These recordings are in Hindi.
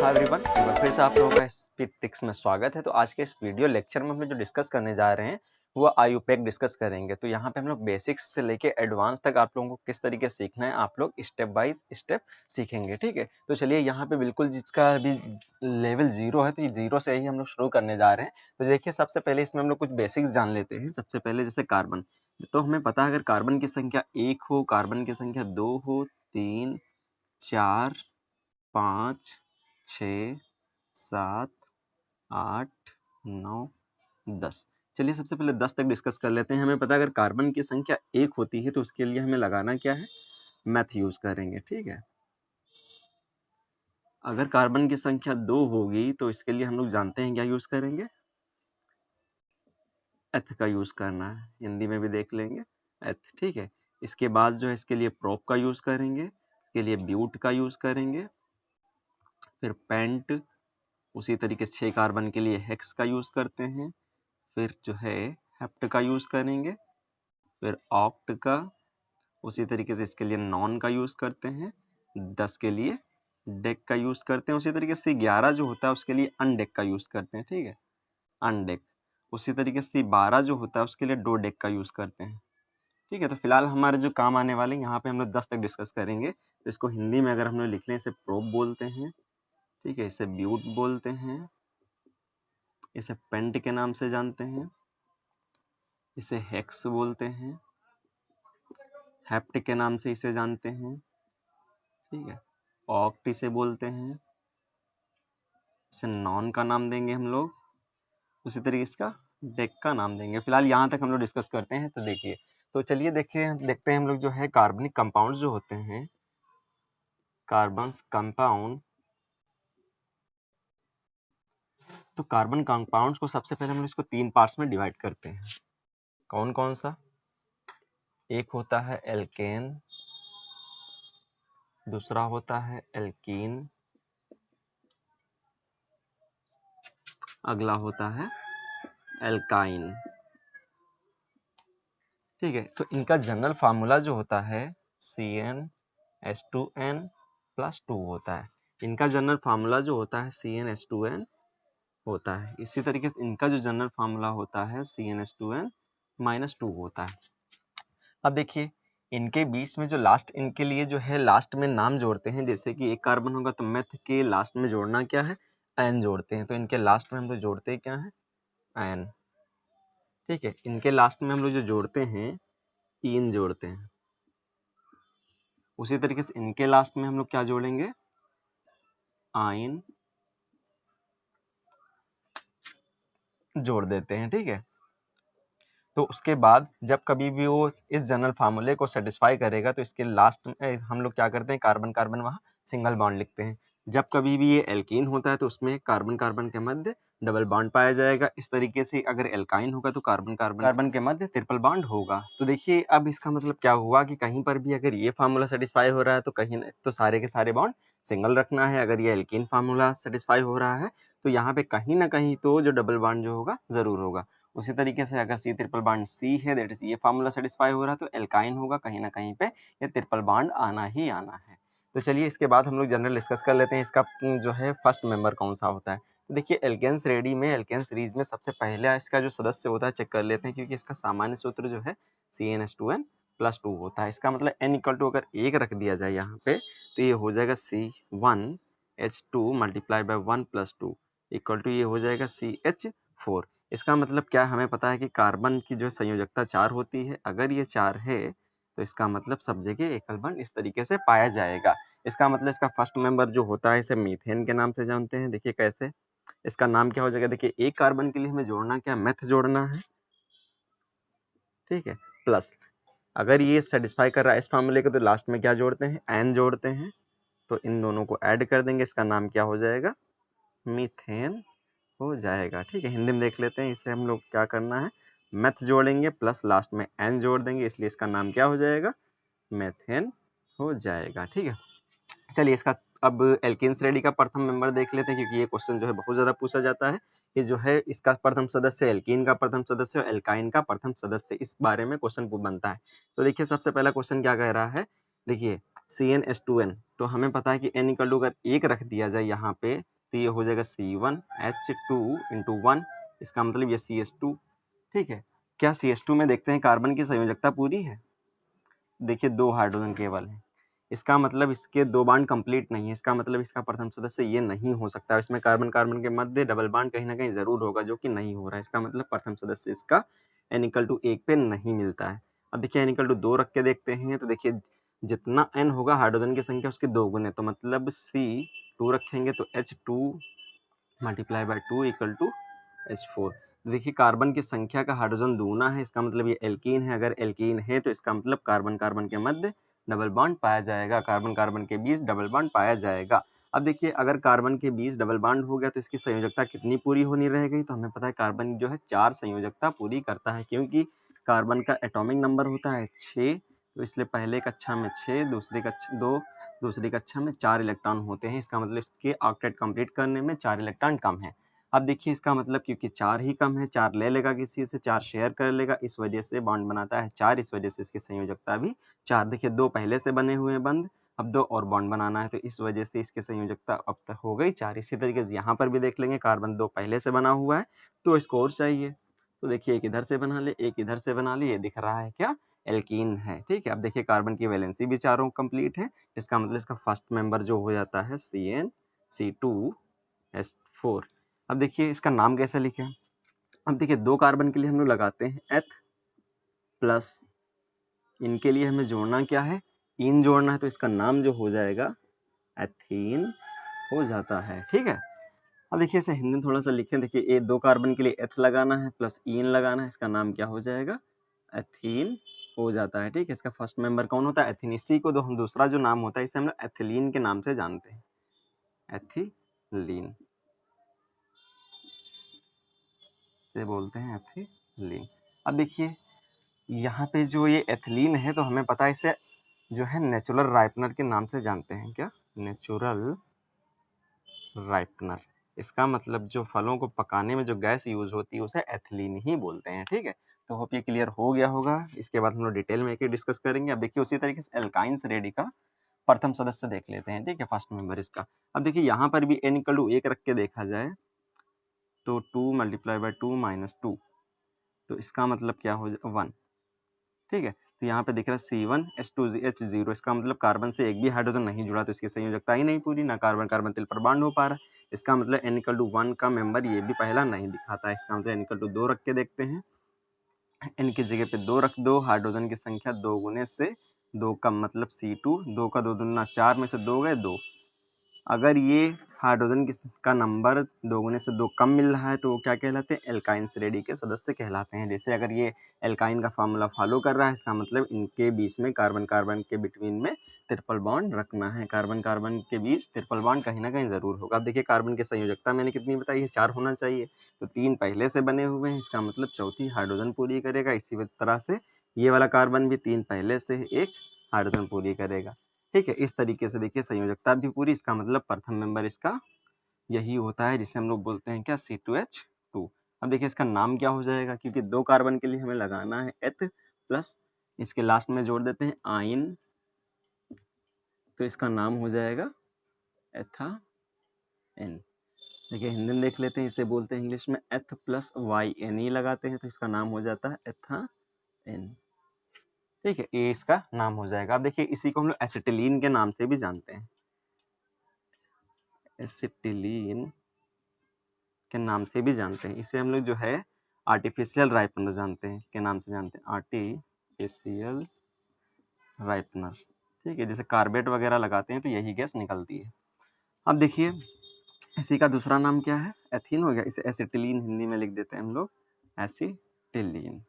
हाय एवरीवन, एक बार फिर से आप लोगों का स्पीड ट्रिक्स में स्वागत है। तो आज के इस वीडियो लेक्चर में हम लोग जो डिस्कस करने जा रहे हैं वो आईयूपैक डिस्कस करेंगे। तो यहाँ पे हम लोग बेसिक्स से लेके एडवांस तक आप लोगों को किस तरीके से सीखना है आप लोग स्टेप बाय स्टेप सीखेंगे, ठीक है। तो चलिए यहाँ पे बिल्कुल जिसका अभी लेवल 0 है तो ये 0 से ही हम लोग शुरू करने जा रहे हैं। तो देखिए सबसे पहले इसमें हम लोग कुछ बेसिक्स जान लेते हैं। सबसे पहले जैसे कार्बन, तो हमें पता है अगर कार्बन की संख्या 1 हो, कार्बन की संख्या 2 हो, 3, 4, 5, 6, 7, 8, 9, 10। चलिए सबसे पहले 10 तक डिस्कस कर लेते हैं। हमें पता है अगर कार्बन की संख्या 1 होती है तो उसके लिए हमें लगाना क्या है, मैथ यूज करेंगे, ठीक है। अगर कार्बन की संख्या 2 होगी तो इसके लिए हम लोग जानते हैं क्या यूज करेंगे, एथ का यूज करना है, हिंदी में भी देख लेंगे एथ, ठीक है। इसके बाद जो है इसके लिए प्रोप का यूज करेंगे, इसके लिए ब्यूट का यूज करेंगे, फिर पेंट, उसी तरीके से 6 कार्बन के लिए हेक्स का यूज करते हैं, फिर जो है हेप्ट का यूज करेंगे, फिर ऑक्ट का, उसी तरीके से इसके लिए नॉन का यूज करते हैं, 10 के लिए डेक का यूज करते हैं, उसी तरीके से 11 जो होता है उसके लिए अनडेक का यूज करते हैं, ठीक है, अनडेक। उसी तरीके से 12 जो होता है उसके लिए डो डेक का यूज करते हैं, ठीक है। तो फिलहाल हमारे जो काम आने वाले यहाँ पे हम लोग 10 तक डिस्कस करेंगे। तो इसको हिंदी में अगर हम लोग लिख लें, इसे प्रोप बोलते हैं, ठीक है, इसे ब्यूट बोलते हैं, इसे पेंट के नाम से जानते हैं, इसे हेक्स बोलते हैं, हेप्ट के नाम से इसे जानते हैं, ठीक है, ऑक्ट इसे बोलते हैं, इसे नॉन का नाम देंगे हम लोग, उसी तरीके इसका डेक का नाम देंगे। फिलहाल यहाँ तक हम लोग डिस्कस करते हैं। तो देखिए, तो चलिए देखते हैं हम लोग जो है कार्बनिक कंपाउंड जो होते हैं, कार्बन कंपाउंड। तो कार्बन कंपाउंड्स को सबसे पहले हम लोग इसको 3 पार्ट्स में डिवाइड करते हैं। कौन कौन सा? एक होता है एल्केन, दूसरा होता है एल्कीन, अगला होता है एल्काइन, ठीक है। तो इनका जनरल फार्मूला जो होता है CnH2n+2 होता है। इनका जनरल फार्मूला जो होता है CnH2n होता है। इसी तरीके से इनका जो जनरल फार्मूला होता है CnH2n-2 होता है। अब देखिए इनके बीच में जो लास्ट, इनके लिए जो है लास्ट में नाम जोड़ते हैं। जैसे कि एक कार्बन होगा तो मेथ के लास्ट में जोड़ना क्या है, एन जोड़ते हैं। तो इनके लास्ट में हम लोग जोड़ते क्या है, एन, ठीक है। इनके लास्ट में हम लोग जो जोड़ते हैं इन जोड़ते हैं। उसी तरीके से इनके लास्ट में हम लोग क्या जोड़ेंगे, आइन जोड़ देते हैं, ठीक है। तो उसके बाद जब कभी भी वो इस जनरल फार्मूले को सेटिस्फाई करेगा तो इसके लास्ट में हम लोग क्या करते हैं, कार्बन कार्बन वहाँ सिंगल बॉन्ड लिखते हैं। जब कभी भी ये एल्कीन होता है तो उसमें कार्बन कार्बन के मध्य डबल बॉन्ड पाया जाएगा। इस तरीके से अगर एल्काइन होगा तो कार्बन कार्बन के मध्य ट्रिपल बॉन्ड होगा। तो देखिए अब इसका मतलब क्या हुआ कि कहीं पर भी अगर ये फार्मूला सेटिस्फाई हो रहा है तो कहीं तो सारे के सारे बॉन्ड सिंगल रखना है। अगर ये एल्कीन फार्मूला सेटिस्फाई हो रहा है तो यहाँ पे कहीं ना कहीं तो जो डबल बॉन्ड जो होगा जरूर होगा। उसी तरीके से अगर सी ट्रिपल बॉन्ड सी है, दैट इज ये फार्मूला सेटिस्फाई हो रहा है तो एल्काइन होगा, कहीं ना कहीं पे ये ट्रिपल बॉन्ड आना ही आना है। तो चलिए इसके बाद हम लोग जनरल डिस्कस कर लेते हैं इसका जो है फर्स्ट मेंबर कौन सा होता है। तो देखिए एल्केन श्रेणी में, एल्केन सीरीज में सबसे पहले इसका जो सदस्य होता है चेक कर लेते हैं, क्योंकि इसका सामान्य सूत्र जो है CnH2n+2 होता है। इसका मतलब n इक्वल टू अगर 1 रख दिया जाए यहाँ पे तो ये हो जाएगा C1H2 multiply by 1+2 equal to ये हो जाएगा CH4। इसका मतलब क्या, हमें पता है कि कार्बन की जो संयोजकता 4 होती है। अगर ये 4 है तो इसका मतलब सब जगह एकल बॉन्ड इस तरीके से पाया जाएगा। इसका मतलब इसका फर्स्ट मेंबर जो होता है इसे मीथेन के नाम से जानते हैं। देखिए कैसे, इसका नाम क्या हो जाएगा, देखिए एक कार्बन के लिए हमें जोड़ना क्या, मेथ जोड़ना है, ठीक है, प्लस अगर ये सेटिस्फाई कर रहा है इस फार्मूले को तो लास्ट में क्या जोड़ते हैं, एन जोड़ते हैं। तो इन दोनों को ऐड कर देंगे, इसका नाम क्या हो जाएगा, मीथेन हो जाएगा, ठीक है। हिंदी में देख लेते हैं, इसे हम लोग क्या करना है, मेथ जोड़ेंगे प्लस लास्ट में एन जोड़ देंगे, इसलिए इसका नाम क्या हो जाएगा, मेथेन हो जाएगा, ठीक है। चलिए इसका अब एल्केन श्रेणी का प्रथम मेंबर देख लेते हैं, क्योंकि ये क्वेश्चन जो है बहुत ज़्यादा पूछा जाता है कि जो है इसका प्रथम सदस्य एल्कीन का प्रथम सदस्य और एल्काइन का प्रथम सदस्य, इस बारे में क्वेश्चन बनता है। तो देखिए सबसे पहला क्वेश्चन क्या कह रहा है, देखिए CnH2n, तो हमें पता है कि n इक्वल टू अगर 1 रख दिया जाए यहाँ पे तो ये हो जाएगा C1H2 इंटू 1, इसका मतलब ये CH2। ठीक है, क्या CH2 में देखते हैं कार्बन की संयोजकता पूरी है? देखिए 2 हाइड्रोजन केवल है, इसका मतलब इसके 2 बांड कंप्लीट नहीं है, इसका मतलब इसका प्रथम सदस्य ये नहीं हो सकता, इसमें कार्बन कार्बन के मध्य डबल बांड कहीं ना कहीं जरूर होगा, जो कि नहीं हो रहा है। इसका मतलब प्रथम सदस्य इसका n=1 पे नहीं मिलता है। अब देखिए n=2 रख के देखते हैं, तो देखिए जितना n होगा हाइड्रोजन की संख्या उसके 2 गुने, तो मतलब C2 रखेंगे तो H2 मल्टीप्लाई बाय 2 = H4। देखिए कार्बन की संख्या का हाइड्रोजन दूना है, इसका मतलब ये एल्कीन है। अगर एल्कीन है तो इसका मतलब कार्बन कार्बन के मध्य डबल बॉन्ड पाया जाएगा, कार्बन कार्बन के बीच डबल बॉन्ड पाया जाएगा। अब देखिए अगर कार्बन के बीच डबल बॉन्ड हो गया तो इसकी संयोजकता कितनी पूरी होनी रह गई? तो हमें पता है कार्बन जो है 4 संयोजकता पूरी करता है, क्योंकि कार्बन का एटॉमिक नंबर होता है 6, तो इसलिए पहले कक्षा में 6, दूसरी कक्षा 2, दूसरी कक्षा में 4 इलेक्ट्रॉन होते हैं। इसका मतलब इसके ऑक्टेट कंप्लीट करने में 4 इलेक्ट्रॉन कम है। अब देखिए इसका मतलब क्योंकि 4 ही कम है, 4 ले लेगा किसी से, 4 शेयर कर लेगा, इस वजह से बॉन्ड बनाता है 4, इस वजह से इसकी संयोजकता भी 4। देखिए 2 पहले से बने हुए हैं बंद, अब 2 और बॉन्ड बनाना है, तो इस वजह से इसकी संयोजकता अब तक हो गई 4। इसी तरीके से यहाँ पर भी देख लेंगे, कार्बन 2 पहले से बना हुआ है तो इसको और चाहिए, तो देखिए एक इधर से बना ले, एक इधर से बना ले, ये दिख रहा है क्या? एल्कीन है। ठीक है, अब देखिए कार्बन की वैलेंसी भी चारों कंप्लीट है, इसका मतलब इसका फर्स्ट मेंबर जो हो जाता है CnC2H4। अब देखिए इसका नाम कैसे लिखें? अब देखिए 2 कार्बन के लिए हम लोग लगाते हैं एथ प्लस, इनके लिए हमें जोड़ना क्या है? इन जोड़ना है, तो इसका नाम जो हो जाएगा एथीन हो जाता है। ठीक है, अब देखिए इसे हिंदी में थोड़ा सा लिखें। देखिए ये 2 कार्बन के लिए एथ लगाना है प्लस इन लगाना है, इसका नाम क्या हो जाएगा? एथीन हो जाता है। ठीक है, इसका फर्स्ट मेंबर कौन होता है? एथीन। इसी को हम दूसरा जो नाम होता है इसे हम लोग एथिलीन के नाम से जानते हैं, एथिलीन से बोलते हैं, एथिलीन। अब देखिए यहाँ पे जो ये एथिलीन है तो हमें पता है इसे जो है नेचुरल राइपनर के नाम से जानते हैं। क्या? नेचुरल राइपनर। इसका मतलब जो फलों को पकाने में जो गैस यूज होती है उसे एथिलीन ही बोलते हैं। ठीक है, तो होप ये क्लियर हो गया होगा। इसके बाद हम लोग डिटेल में एक डिस्कस करेंगे। अब देखिए उसी तरीके से एल्काइंस रेडी का प्रथम सदस्य देख लेते हैं। ठीक है, फर्स्ट मेंबर इसका। अब देखिए यहाँ पर भी n=1 रख के देखा जाए तो 2 × 2 - 2, तो इसका मतलब क्या हो जाए? 1। ठीक है, तो यहाँ पे दिख रहा है C1H2H0, इसका मतलब कार्बन से एक भी हाइड्रोजन नहीं जुड़ा, तो इसकी संयोजकता ही नहीं पूरी, ना कार्बन कार्बन तिल पर बॉन्ड हो पा रहा है। इसका मतलब n=1 का मेंबर ये भी पहला नहीं दिखाता है। इसका मतलब n=2 रख के देखते हैं, n की जगह पे 2 रख दो, हाइड्रोजन की संख्या 2 गुने से 2 कम, मतलब C2, 2 का 2 दूना 4 में से 2 गए 2। अगर ये हाइड्रोजन का नंबर 2 गुने से 2 कम मिल रहा है तो वो क्या कहलाते हैं? एल्काइंस रेडी के सदस्य कहलाते हैं। जैसे अगर ये एल्काइन का फार्मूला फॉलो कर रहा है, इसका मतलब इनके बीच में कार्बन कार्बन के बिटवीन में ट्रिपल बॉन्ड रखना है। कार्बन कार्बन के बीच ट्रिपल बॉन्ड कहीं ना कहीं जरूर होगा। अब देखिए कार्बन की संयोजकता मैंने कितनी बताई है? 4 होना चाहिए, तो 3 पहले से बने हुए हैं, इसका मतलब चौथी हाइड्रोजन पूरी करेगा। इसी तरह से ये वाला कार्बन भी 3 पहले से 1 हाइड्रोजन पूरी करेगा। ठीक है, इस तरीके से देखिए संयोजकता भी पूरी, इसका मतलब प्रथम मेंबर इसका यही होता है, जिसे हम लोग बोलते हैं क्या? C2H2। अब देखिए इसका नाम क्या हो जाएगा? क्योंकि 2 कार्बन के लिए हमें लगाना है एथ प्लस, इसके लास्ट में जोड़ देते हैं आइन, तो इसका नाम हो जाएगा एथाइन। देखिए हिंदी में देख लेते हैं, इसे बोलते हैं इंग्लिश में एथ प्लस YNE लगाते हैं, तो इसका नाम हो जाता है एथाइन। ठीक है, ये इसका नाम हो जाएगा। अब देखिए इसी को हम लोग एसिटिलीन के नाम से भी जानते हैं, एसिटिलीन के नाम से भी जानते हैं। इसे हम लोग जो है आर्टिफिशियल राइपनर जानते हैं, के नाम से जानते हैं, आर्टिफिशियल राइपनर। ठीक है, जैसे कार्बेट वगैरह लगाते हैं तो यही गैस निकलती है। अब देखिए इसी का दूसरा नाम क्या है? एथीन हो गया, इसे एसिटिलीन हिंदी में लिख देते हैं हम लोग, एसिटिलीन।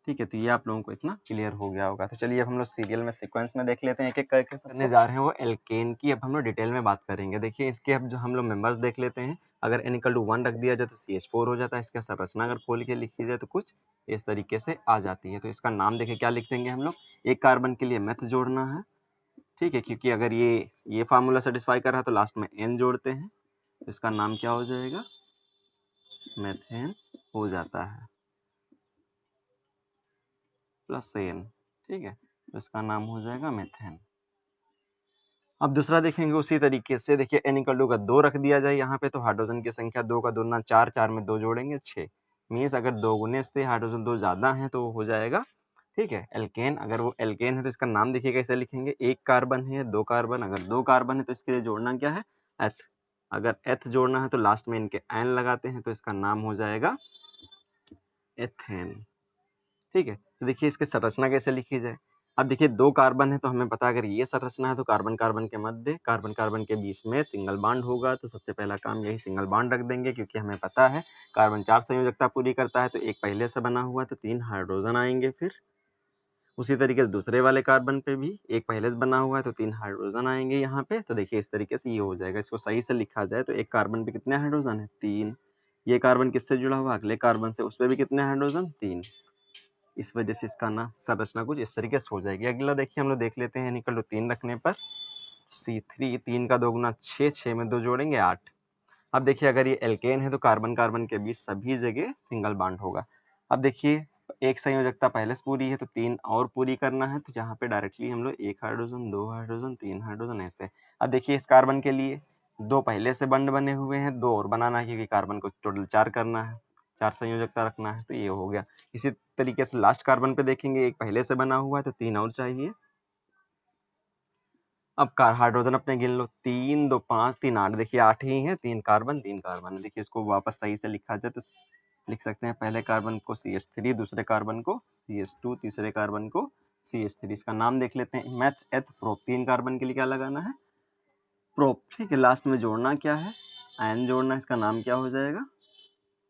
ठीक है, तो ये आप लोगों को इतना क्लियर हो गया होगा। तो चलिए अब हम लोग सीरियल में सीक्वेंस में देख लेते हैं, एक एक करके करने जा रहे हैं वो एल्केन की। अब हम लोग डिटेल में बात करेंगे। देखिए इसके अब जो हम लोग मेंबर्स देख लेते हैं, अगर n=1 रख दिया जाए तो CH4 हो जाता है। इसका संरचना अगर खोल के लिखी जाए तो कुछ इस तरीके से आ जाती है। तो इसका नाम देखिए क्या लिख देंगे हम लोग? एक कार्बन के लिए मेथ जोड़ना है। ठीक है, क्योंकि अगर ये फार्मूला सेटिस्फाई कर रहा है तो लास्ट में n जोड़ते हैं, तो इसका नाम क्या हो जाएगा? मेथेन हो जाता है, प्लस n। ठीक है, तो इसका नाम हो जाएगा मेथेन। अब दूसरा देखेंगे उसी तरीके से, देखिए n इक्वल टू का 2 रख दिया जाए यहाँ पे, तो हाइड्रोजन की संख्या 2 का 2 गुना 4, 4 में 2 जोड़ेंगे 6, मीन्स अगर 2 गुने से हाइड्रोजन 2 ज़्यादा है तो वो हो जाएगा, ठीक है, एल्केन। अगर वो एल्केन है तो इसका नाम देखिए कैसे लिखेंगे, 1 कार्बन है 2 कार्बन, अगर 2 कार्बन है तो इसके लिए जोड़ना क्या है, एथ। अगर एथ जोड़ना है तो लास्ट में इनके एन लगाते हैं, तो इसका नाम हो जाएगा एथेन, ठीक है। तो देखिए इसकी संरचना कैसे लिखी जाए। अब देखिए 2 कार्बन है तो हमें पता है अगर ये संरचना है तो कार्बन कार्बन के मध्य, कार्बन कार्बन के बीच में सिंगल बॉन्ड होगा, तो सबसे पहला काम यही सिंगल बॉन्ड रख देंगे, क्योंकि हमें पता है कार्बन 4 संयोजकता पूरी करता है, तो एक पहले से बना हुआ तो 3 हाइड्रोजन आएंगे। फिर उसी तरीके से दूसरे वाले कार्बन पे भी एक पहले से बना हुआ है तो 3 हाइड्रोजन आएंगे यहाँ पे। तो देखिए इस तरीके से ये हो जाएगा। इसको सही से लिखा जाए तो एक कार्बन पे कितने हाइड्रोजन है, 3। ये कार्बन किससे जुड़ा हुआ, अगले कार्बन से, उस पर भी कितने हाइड्रोजन, 3। इस वजह से इसका ना संरचना कुछ इस तरीके से हो जाएगी। अगला देखिए हम लोग देख लेते हैं, निकल 3 रखने पर C3, 3 का 2 गुना 6, 6 में 2 जोड़ेंगे 8। अब देखिए अगर ये एल्केन है तो कार्बन कार्बन के बीच सभी जगह सिंगल बॉन्ड होगा। अब देखिए एक संयोजकता पहले से पूरी है तो 3 और पूरी करना है, तो यहाँ पे डायरेक्टली हम लोग 1 हाइड्रोजन 2 हाइड्रोजन 3 हाइड्रोजन ऐसे। अब देखिए इस कार्बन के लिए 2 पहले से बॉन्ड बने हुए हैं, 2 और बनाना है क्योंकि कार्बन को टोटल 4 करना है, 4 संयोजकता रखना है, तो ये हो गया। इसी तरीके से लास्ट कार्बन पे देखेंगे, एक पहले से बना हुआ है तो 3 और चाहिए। अब हाइड्रोजन अपने गिन लो, 3 2 5 3 8, देखिए 8 ही है, 3 कार्बन 3 कार्बन। देखिए इसको वापस सही से लिखा जाए तो लिख सकते हैं पहले कार्बन को CH3, दूसरे कार्बन को CH2, तीसरे कार्बन को CH3। इसका नाम देख लेते हैं, मेथ एथ प्रोप। 3 कार्बन के लिए क्या लगाना है, प्रोप, ठीक है। लास्ट में जोड़ना क्या है, एन जोड़ना, इसका नाम क्या हो जाएगा,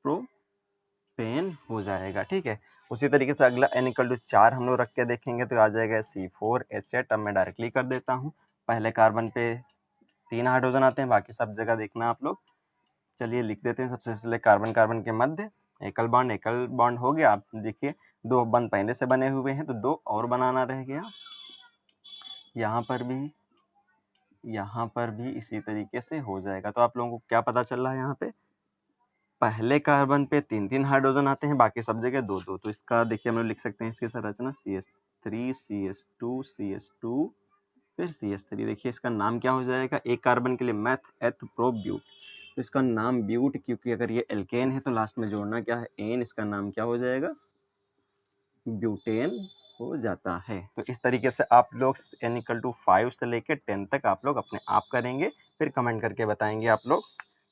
प्रोपेन हो जाएगा, ठीक है। उसी तरीके से अगला N=4 हम लोग रख के देखेंगे तो आ जाएगा C4H8। अब मैं डायरेक्टली कर देता हूँ, पहले कार्बन पे 3 हाइड्रोजन आते हैं, बाकी सब जगह देखना आप लोग। चलिए लिख देते हैं, सबसे पहले कार्बन कार्बन के मध्य एकल बॉन्ड हो गया। आप देखिए 2 बंद पहले से बने हुए हैं तो 2 और बनाना रह गया। यहाँ पर भी इसी तरीके से हो जाएगा। तो आप लोगों को क्या पता चल रहा है, यहाँ पे पहले कार्बन पे 3 हाइड्रोजन आते हैं, बाकी सब जगह 2 तो इसका देखिए हम लोग लिख सकते हैं इसकी संरचना CH3 CH2 CH2 फिर CH3। देखिए इसका नाम क्या हो जाएगा, एक कार्बन के लिए मेथ एथ प्रो ब्यूट, तो इसका नाम ब्यूट, क्योंकि अगर ये एल्केन है तो लास्ट में जोड़ना क्या है, एन, इसका नाम क्या हो जाएगा, ब्यूटेन हो जाता है। तो इस तरीके से आप लोग N=5 से लेकर 10 तक आप लोग अपने आप करेंगे, फिर कमेंट करके बताएंगे आप लोग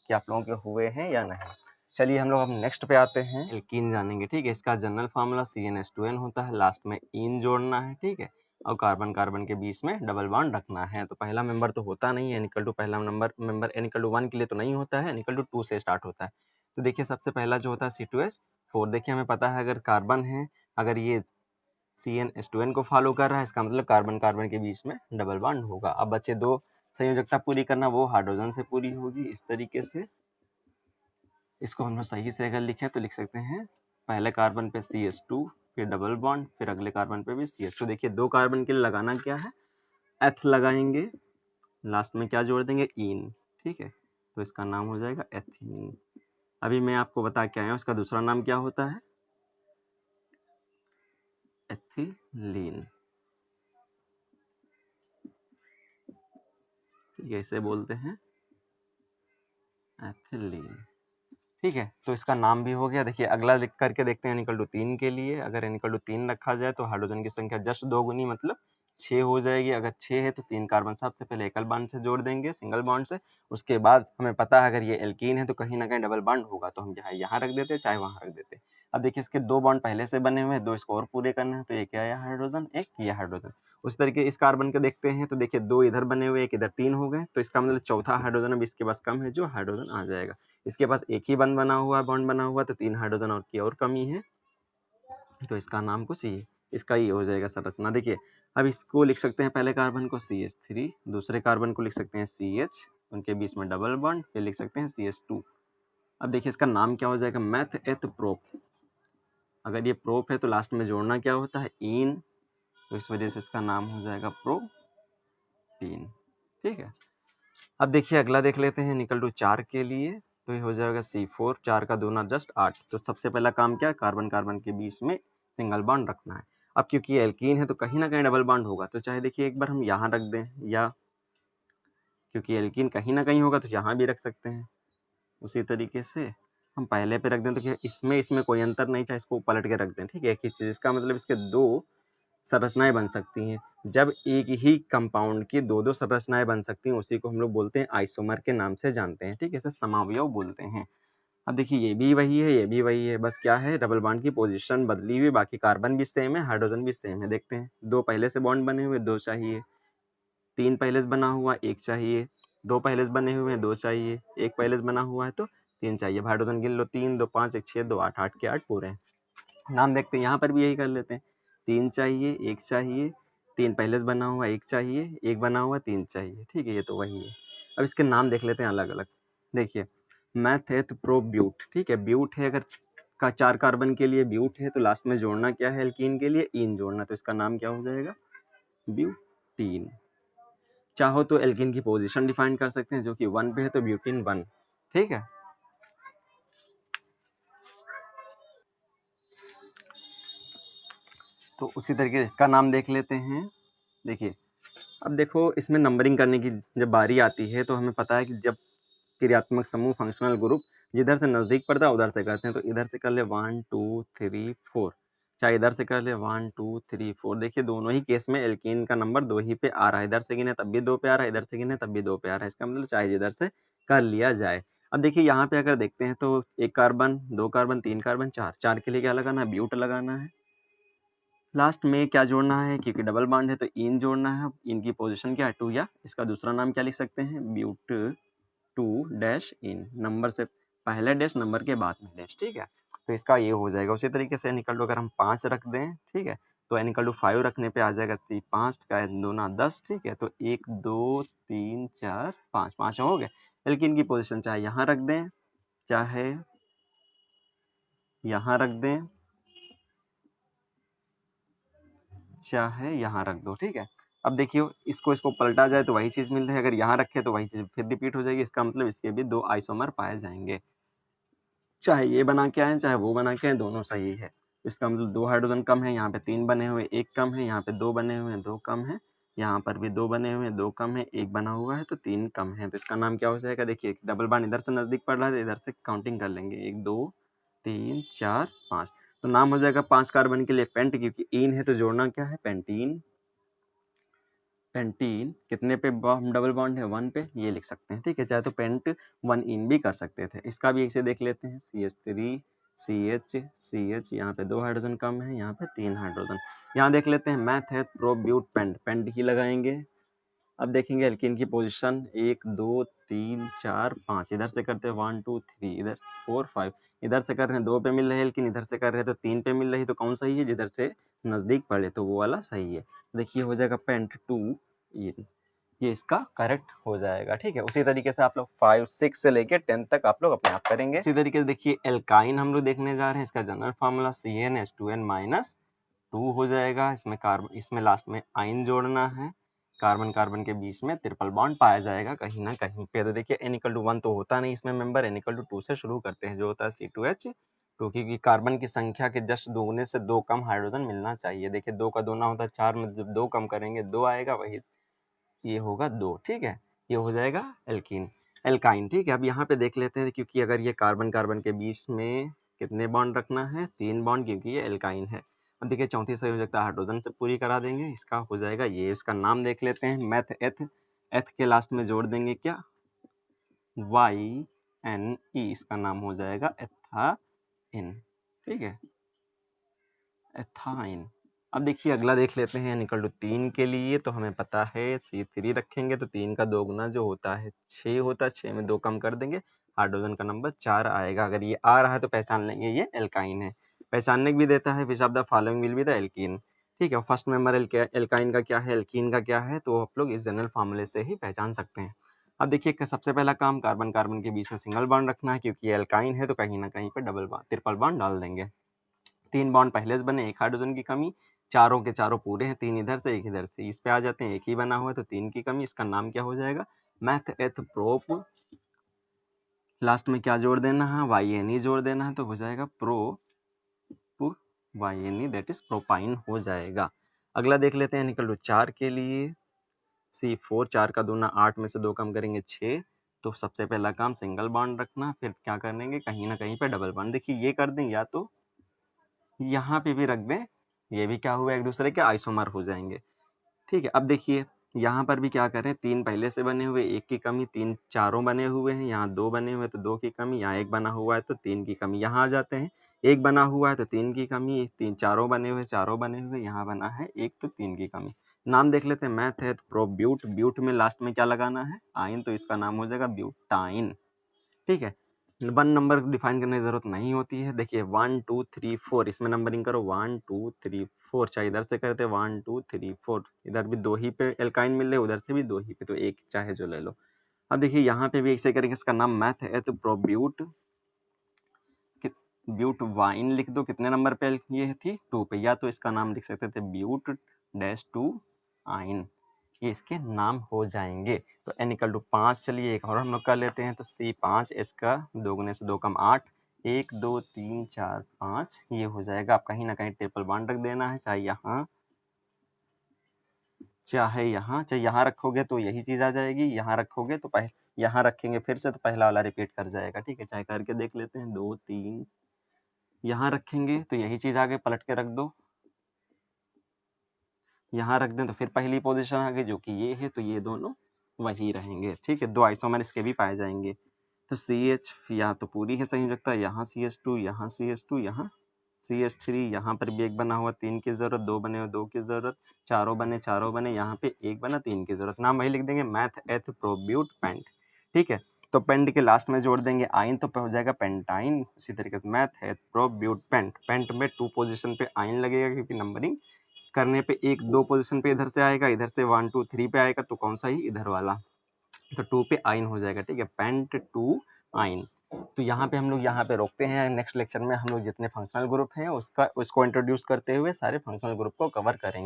कि आप लोगों के हुए हैं या नहीं। चलिए हम लोग अब नेक्स्ट पे आते हैं, एल्कीन जानेंगे, ठीक है। इसका जनरल फार्मूला CnH2n होता है, लास्ट में इन जोड़ना है, ठीक है, और कार्बन कार्बन के बीच में डबल बॉन्ड रखना है। तो पहला मेंबर तो होता नहीं है, पहला मेंबर N=1 के लिए तो नहीं होता है, N=2 से स्टार्ट होता है। तो देखिए सबसे पहला जो होता है C2H4। देखिए हमें पता है अगर कार्बन है, अगर ये CnH2n को फॉलो कर रहा है, इसका मतलब कार्बन कार्बन के बीच में डबल बॉन्ड होगा। अब बचे 2 संयोजकता पूरी करना, वो हाइड्रोजन से पूरी होगी। इस तरीके से इसको हम लोग सही से अगर लिखें तो लिख सकते हैं, पहले कार्बन पे CH2 फिर डबल बॉन्ड, फिर अगले कार्बन पे भी CH2। देखिए 2 कार्बन के लिए लगाना क्या है, एथ लगाएंगे, लास्ट में क्या जोड़ देंगे, इन, ठीक है, तो इसका नाम हो जाएगा एथीन। अभी मैं आपको बता के आया हूँ इसका दूसरा नाम क्या होता है, एथिलीन, ठीक है, इसे बोलते हैं एथिलीन, ठीक है। तो इसका नाम भी हो गया। देखिए अगला लिख करके देखते हैं N=3 के लिए। अगर N=3 रखा जाए तो हाइड्रोजन की संख्या जस्ट 2 गुनी मतलब 6 हो जाएगी। अगर 6 है तो 3 कार्बन सबसे पहले एकल बॉन्ड से जोड़ देंगे, सिंगल बॉन्ड से। उसके बाद हमें पता है अगर ये एल्कीन है तो कहीं ना कहीं डबल बॉन्ड होगा, तो हम चाहे यहाँ रख देते चाहे वहाँ रख देते। अब देखिए इसके 2 बॉन्ड पहले से बने हुए हैं, 2 इसको और पूरे करने हैं, तो एक आया हाइड्रोजन, एक ये हाइड्रोजन। उस तरीके इस कार्बन के देखते हैं तो देखिए 2 इधर बने हुए, एक इधर, 3 हो गए, तो इसका मतलब चौथा हाइड्रोजन अब इसके पास कम है, जो हाइड्रोजन आ जाएगा। इसके पास एक ही बॉन्ड बना हुआ, तो 3 हाइड्रोजन और की और कमी है, तो इसका नाम कुछ ये, इसका ये हो जाएगा संरचना। देखिए अब इसको लिख सकते हैं, पहले कार्बन को CH3, दूसरे कार्बन को लिख सकते हैं CH, उनके बीच में डबल बॉन्ड, फिर लिख सकते हैं CH2। अब देखिए इसका नाम क्या हो जाएगा, मेथ एथ प्रोप। अगर ये प्रोप है तो लास्ट में जोड़ना क्या होता है, इन, तो इस वजह से इसका नाम हो जाएगा प्रोपीन, ठीक है। अब देखिए अगला देख लेते हैं, N=4 के लिए, तो ये हो जाएगा C4, 4 का 2 गुना जस्ट 8। तो सबसे पहला काम क्या है, कार्बन कार्बन के बीच में सिंगल बॉन्ड रखना है। अब क्योंकि एल्कीन है तो कहीं ना कहीं डबल बॉन्ड होगा, तो चाहे देखिए एक बार हम यहाँ रख दें या क्योंकि एल्कीन कहीं ना कहीं होगा तो यहाँ भी रख सकते हैं। उसी तरीके से हम पहले पे रख दें तो क्या इसमें कोई अंतर नहीं, चाहे इसको पलट के रख दें, ठीक है, एक ही चीज़। इसका मतलब इसके दो संरचनाएं बन सकती हैं। जब एक ही कंपाउंड की दो दो संरचनाएं बन सकती हैं उसी को हम लोग बोलते हैं आइसोमर के नाम से जानते हैं, ठीक है, इसे समावयव बोलते हैं। अब देखिए ये भी वही है, ये भी वही है, बस क्या है, डबल बॉन्ड की पोजीशन बदली हुई, बाकी कार्बन भी सेम है, हाइड्रोजन भी सेम है। देखते हैं, दो पहले से बॉन्ड बने हुए, दो चाहिए। तीन पहले से बना हुआ, एक चाहिए। दो पहले से बने हुए हैं, दो चाहिए। एक पहले से बना हुआ है तो तीन चाहिए। हाइड्रोजन गिन लो, 3 2 5 1 6 2 8, 8 के 8 पूरे हैं। नाम देखते हैं, यहाँ पर भी यही कर लेते हैं। 3 चाहिए, एक चाहिए। 3 पहले से बना हुआ, एक चाहिए। एक बना हुआ, 3 चाहिए, ठीक है, ये तो वही है। अब इसके नाम देख लेते हैं अलग अलग। देखिए, मैथेथ प्रो ब्यूट, ठीक है, ब्यूट है, अगर का 4 कार्बन के लिए ब्यूट है तो लास्ट में जोड़ना क्या है, एल्कीन के लिए इन जोड़ना, तो इसका नाम क्या हो जाएगा, ब्यूटीन। चाहो तो एल्कीन की पोजीशन डिफाइन कर सकते हैं, जो कि 1 पे है तो ब्यूटीन 1, ठीक है। तो उसी तरीके से इसका नाम देख लेते हैं। देखिए, अब देखो इसमें नंबरिंग करने की जब बारी आती है तो हमें पता है कि जब क्रियात्मक समूह फंक्शनल ग्रुप जिधर से नज़दीक पड़ता है उधर से करते हैं, तो इधर से कर ले 1 2 3 4, चाहे इधर से कर ले 1 2 3 4। देखिए दोनों ही केस में एल्कीन का नंबर 2 ही पे आ रहा है, इधर से गिने तब भी 2 पे आ रहा है, इधर से गिने तब भी 2 पे आ रहा है, इसका मतलब चाहे जिधर से कर लिया जाए। अब देखिए यहाँ पे अगर देखते हैं तो 1 कार्बन 2 कार्बन 3 कार्बन 4, 4 के लिए क्या लगाना है, ब्यूट लगाना है। लास्ट में क्या जोड़ना है, क्योंकि डबल बॉन्ड है तो इन जोड़ना है। इनकी पोजीशन क्या है, 2, या इसका दूसरा नाम क्या लिख सकते हैं, ब्यूट 2 डैश इन, नंबर से पहले डैश, नंबर के बाद में डैश, ठीक है। तो इसका ये हो जाएगा। उसी तरीके से n = अगर हम 5 रख दें, ठीक है, तो n = 5 रखने पे आ जाएगा C, 5 का 2 10, ठीक है। तो 1 2 3 4 5, 5 हो गए। एल्कीन की पोजीशन चाहे यहाँ रख दें, चाहे यहाँ रख दें, चाहे यहाँ रख दो, ठीक है। अब देखिए इसको पलटा जाए तो वही चीज़ मिल रही है, अगर यहाँ रखे तो वही चीज़ फिर रिपीट हो जाएगी। इसका मतलब इसके भी 2 आइसोमर पाए जाएंगे, चाहे ये बना के आए चाहे वो बना के आए, दोनों सही है। इसका मतलब 2 हाइड्रोजन कम है, यहाँ पे 3 बने हुए 1 कम है, यहाँ पे 2 बने हुए 2 कम है, यहाँ पर भी 2 बने हुए 2 कम है, 1 बना हुआ है तो 3 कम है। तो इसका नाम क्या हो जाएगा, देखिए डबल बॉन्ड इधर से नज़दीक पड़ रहा है तो इधर से काउंटिंग कर लेंगे, 1 2 3 4 5, तो नाम हो जाएगा 5 कार्बन के लिए पेंट, क्योंकि इन है तो जोड़ना क्या है, पेंटीन। पेंटीन कितने पे डबल बॉन्ड है, 1 पे, ये लिख सकते हैं, ठीक है। चाहे तो पेंट 1 इन भी कर सकते थे। इसका भी इसे देख लेते हैं, CH3 CH, यहाँ पे 2 हाइड्रोजन कम है, यहाँ पे 3 हाइड्रोजन। यहाँ देख लेते हैं, मैथ है प्रो ब्यूट पेंट, पेंट ही लगाएंगे। अब देखेंगे एल्कीन की पोजीशन 1 2 3 4 5, इधर से करते हैं 1 2 3, इधर 4 5, इधर से कर रहे हैं 2 पे मिल रहे हैं, लेकिन इधर से कर रहे हैं तो 3 पे मिल रही है, तो कौन सही है, जिधर से नज़दीक पड़े तो वो वाला सही है। देखिए हो जाएगा पेंट 2 इन, ये इसका करेक्ट हो जाएगा, ठीक है। उसी तरीके से आप लोग 5 6 से लेके 10 तक आप लोग अपने आप करेंगे। इसी तरीके से देखिए एल्काइन हम लोग देखने जा रहे हैं, इसका जनरल फार्मूला CnH2n-2 हो जाएगा। इसमें लास्ट में आइन जोड़ना है, कार्बन कार्बन के बीच में ट्रिपल बॉन्ड पाया जाएगा कहीं ना कहीं पे। तो देखिए n = 1 तो होता नहीं इसमें मेंबर, n = 2 से शुरू करते हैं, जो होता है C2H2, क्योंकि कार्बन की संख्या के जस्ट दोगुने से 2 कम हाइड्रोजन मिलना चाहिए। देखिए 2 का 2 ना होता 4 में, जब 2 कम करेंगे 2 आएगा, वही ये होगा 2, ठीक है। ये हो जाएगा एल्काइन, ठीक है। अब यहाँ पे देख लेते हैं, क्योंकि अगर ये कार्बन कार्बन के बीच में कितने बॉन्ड रखना है, 3 बॉन्ड, क्योंकि ये एल्काइन है। अब देखिए चौथी संयोजकता हाइड्रोजन से पूरी करा देंगे, इसका हो जाएगा ये। इसका नाम देख लेते हैं, मैथ एथ, एथ के लास्ट में जोड़ देंगे क्या, YNE, इसका नाम हो जाएगा एथाइन, ठीक है, एथाइन। अब देखिए अगला देख लेते हैं, n = 3 के लिए तो हमें पता है C3 रखेंगे तो 3 का 2 गुना जो होता है 6 होता है, 6 में 2 कम कर देंगे, हाइड्रोजन का नंबर 4 आएगा। अगर ये आ रहा है तो पहचान लेंगे ये एल्काइन है। पहचानने भी देता है, which of the following will be the alkene, ठीक है। फर्स्ट मेंबर एल्काइन का क्या है, एल्कीन का क्या है, तो आप लोग इस जनरल फार्मूले से ही पहचान सकते हैं। अब देखिए सबसे पहला काम, कार्बन कार्बन के बीच में सिंगल बॉन्ड रखना है, क्योंकि एल्काइन है तो कहीं ना कहीं पे ट्रिपल बॉन्ड डाल देंगे। 3 बॉन्ड पहले से बने, 1 हाइड्रोजन की कमी, चारों के चारों पूरे हैं, 3 इधर से 1 इधर से, इस पे आ जाते हैं, 1 ही बना हुआ है तो 3 की कमी। इसका नाम क्या हो जाएगा, मैथ एथ प्रोप, लास्ट में क्या जोड़ देना है, YNE जोड़ देना है, तो हो जाएगा pro YNE, that is propyne हो जाएगा। अगला देख लेते हैं, n = 4 के लिए C4 4 का दूना 8 में से 2 कम करेंगे 6। तो सबसे पहला काम सिंगल बॉन्ड रखना, फिर क्या करेंगे कहीं ना कहीं पे डबल बॉन्ड। देखिए ये कर दें या तो यहाँ पे भी रख दें, ये भी क्या हुआ एक दूसरे के आइसोमर हो जाएंगे। ठीक है, अब देखिए यहाँ पर भी क्या करें, 3 पहले से बने हुए, 1 की कमी, 3 चारों बने हुए हैं, यहाँ 2 बने हुए तो 2 की कमी, यहाँ 1 बना हुआ है तो 3 की कमी। यहाँ आ जाते हैं, 1 बना हुआ है तो 3 की कमी, 3 चारों बने हुए, यहाँ बना है 1 तो 3 की कमी। नाम देख लेते हैं, मैथ है तो प्रोब्यूट, ब्यूट में लास्ट में क्या लगाना है, आइन, तो इसका नाम हो जाएगा ब्यूटाइन। ठीक है, 1 नंबर डिफाइन करने की जरूरत नहीं होती है। देखिए 1 2 3 4, इसमें नंबरिंग करो 1 2 3 4, चाहे इधर से करते 1 2 3 4, इधर भी 2 ही पे एल्काइन मिल रहे, उधर से भी 2 ही पे, तो एक चाहे जो ले लो। अब देखिए यहाँ पे भी ऐसे करेंगे, इसका नाम मैथ है तो प्रोब्यूट ब्यूट वाइन लिख दो, कितने नंबर पे ये थी 2 पे, या तो इसका नाम लिख सकते थे ब्यूट डैश टू आइन, ये इसके नाम हो जाएंगे। तो n = 5, चलिए एक और हम लोग कर लेते हैं, तो C5 इसका 2 गुने से 2 कम 8, 1 2 3 4 5, ये हो जाएगा। आप कहीं ना कहीं ट्रिपल बॉन्ड रख देना है, चाहे यहाँ चाहे यहाँ रखोगे तो यही चीज़ आ जाएगी, यहाँ रखोगे तो यहाँ रखेंगे फिर से तो पहला वाला रिपीट कर जाएगा। ठीक है, चाहे करके देख लेते हैं, 2 3, यहाँ रखेंगे तो यही चीज़ आगे पलट के रख दो, यहाँ रख दें तो फिर पहली पोजीशन आ गई जो कि ये है, तो ये दोनों वही रहेंगे। ठीक है, 2 आइसोमर इसके भी पाए जाएंगे। तो CH यहाँ तो पूरी है संयोजकता, यहाँ CH2, यहाँ CH2, यहाँ CH3, यहाँ पर भी 1 बना हुआ, 3 की जरूरत, 2 बने हुए 2 की जरूरत, चारों बने, यहाँ पे 1 बना, 3 की जरूरत। नाम वही लिख देंगे, मैथ एथ प्रोब्यूट पेंट। ठीक है, तो पेंट के लास्ट में जोड़ देंगे आइन तो हो जाएगा पेंटाइन। उसी तरीके से मैथ एथ प्रोब्यूट पेंट, पेंट में 2 पोजिशन पे आइन लगेगा क्योंकि नंबरिंग करने पे 1 2 पोजीशन पे इधर से आएगा, इधर से 1 2 3 पे आएगा, तो कौन सा ही इधर वाला, तो 2 पे आइन हो जाएगा। ठीक है, पेंट टू आइन। तो यहाँ पे हम लोग यहाँ पे रोकते हैं, नेक्स्ट लेक्चर में हम लोग जितने फंक्शनल ग्रुप हैं उसको इंट्रोड्यूस करते हुए सारे फंक्शनल ग्रुप को कवर करेंगे।